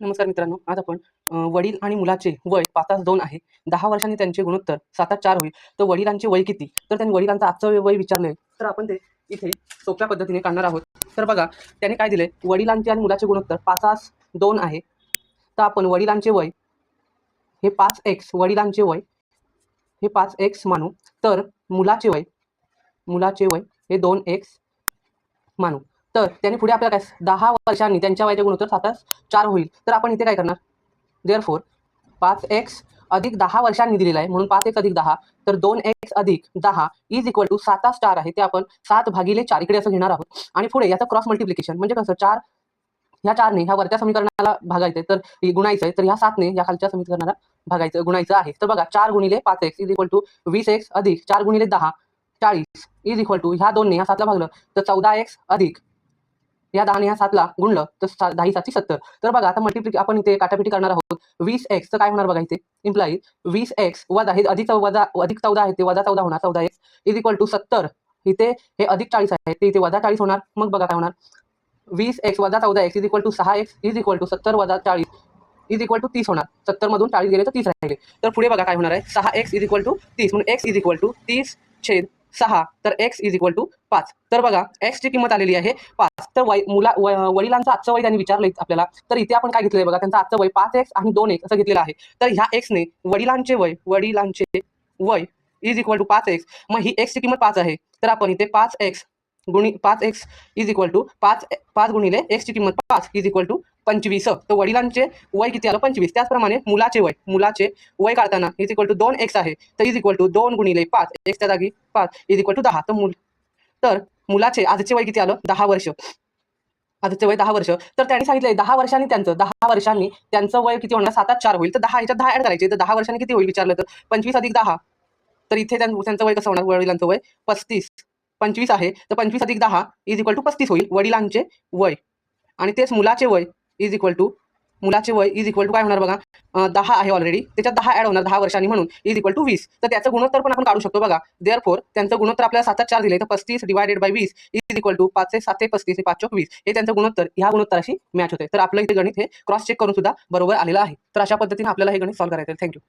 नमस्कार मित्रांनो, आज आपण वडील आणि मुलाचे वय 5-2 आहे. 10 वर्षांनी त्यांचे गुणोत्तर 7-4 होईल. तर वडिलांचे वय किती? तर त्यांनी वडिलांचं आजचं वय विचारलंय. तर आपण ते इथे सोप्या पद्धतीने काढणार आहोत. तर बघा, त्याने काय दिलंय, वडिलांचे आणि मुलाचे गुणोत्तर 5-2 आहे. तर आपण वडिलांचे वय हे 5x, वडिलांचे वय हे 5x मानू. तर मुलाचे वय हे 2x मानू. तर त्याने पुढे आपल्याला काय 10 वर्षांनी त्यांच्या वयाचे गुणोत्तर 7-4 होईल. तर आपण इथे काय करणार? देअरफोर 5x अधिक 10 वर्षांनी दिलेला आहे म्हणून 5x अधिक 10. तर 2x अधिक 10 इज इक्वल टू 7 आहे. ते आपण 7/4 इकडे असं घेणार आहोत. आणि पुढे याचं क्रॉस मल्टिप्लिकेशन म्हणजे कसं, 4 ह्या 4ने ह्या वरच्या समीकरणाला भागायचं आहे, तर गुणायचं आहे. तर ह्या 7ने ह्या खालच्या समीकरणाला गुणायचं आहे. तर बघा, 4 गुणिले 5x is equal to 20x अधिक 4 गुणिले 10 40 इज इक्वल टू ह्या 2ने ह्या 7ला भागलं तर 14x अधिक या 10ने ह्या 7ला गुणलं तर 10 7 70. तर बघा, आता आपण इथे काटापीटी करणार आहोत. 20x तर काय होणार बघा, इथे इम्प्लाइज 20x वजा हे अधिक 14 आहे, ते वजा 14 होणार. 14x is equal to 70. इथे हे अधिक 40 आहे, ते इथे वजा 40 होणार. मग बघा काय होणार, 20x वजा 14x is equal to 6x is equal to 70 वजा 40 इज इक्वल टू 30 होणार. 70 मधून 40 गेले तर 30 राहिले. तर पुढे बघा काय होणार आहे, 6x इज इक्वल टू 30 म्हणून x इज इक्वल टू 30/6. तर x इज इक्वल टू 5. तर बघा, x ची किंमत आलेली आहे 5. तर वडिलांचं आजचं वय त्यांनी विचारलंय आपल्याला. तर इथे आपण काय घेतलंय बघा, त्यांचं आजचं वय 5x आणि 2x असं घेतलेलं आहे. तर ह्या x ने वडिलांचे वय इज इक्वल टू 5x. मग ही x ची किंमत 5 आहे. तर आपण इथे 5x इज इक्वल टू 5 गुणिले x ची किंमत 5 इज इक्वल टू 25. तर वडिलांचे वय किती आलं, 25. त्याचप्रमाणे मुलाचे वय काढताना इज इक्वल टू 2x आहे. तर इज इक्वल टू 2 गुणिले 5 x च्या जागी 5 इज इक्वल टू 10. तर मुलाचे आजचे वय किती आलं, 10 वर्ष. आजचे वय 10 वर्ष. तर त्यांनी सांगितलंय 10 वर्षांनी त्यांचं वय किती होणार, 7-4 होईल. तर 10 ह्याच्यात 10 ऍड करायचे. तर 10 वर्षांनी किती होईल विचारलं तर 25 अधिक 10. तर इथे त्यांचं वय कसं होणार, वडिलांचं वय 25 आहे. तर 25 अधिक 10 इज इक्वल टू 35 होईल वडिलांचे वय. आणि तेच मुलाचे वय इज इक्वल टू काय होणार बघा, 10 आहे ऑलरेडी, त्याच्यात 10 ऍड होणार 10 वर्षांनी म्हणून इज इक्वल टू 20. तर त्याचं गुणोत्तर पण आपण काढू शकतो बघा. देअरफोर त्यांचं गुणोत्तर आपल्याला 7-4 दिले, तर 35/20 इज इक्वल टू 5 7 35 5 हे त्यांचं गुणोत्तर ह्या गुणोत्तराशी मॅच होते. तर आपलं इथे गणित हे क्रॉस चेक करून सुद्धा बरोबर आलेलं आहे. तर अशा पद्धतीने आपल्याला हे गणित सॉल्व्ह करायचं आहे. थँक्यू.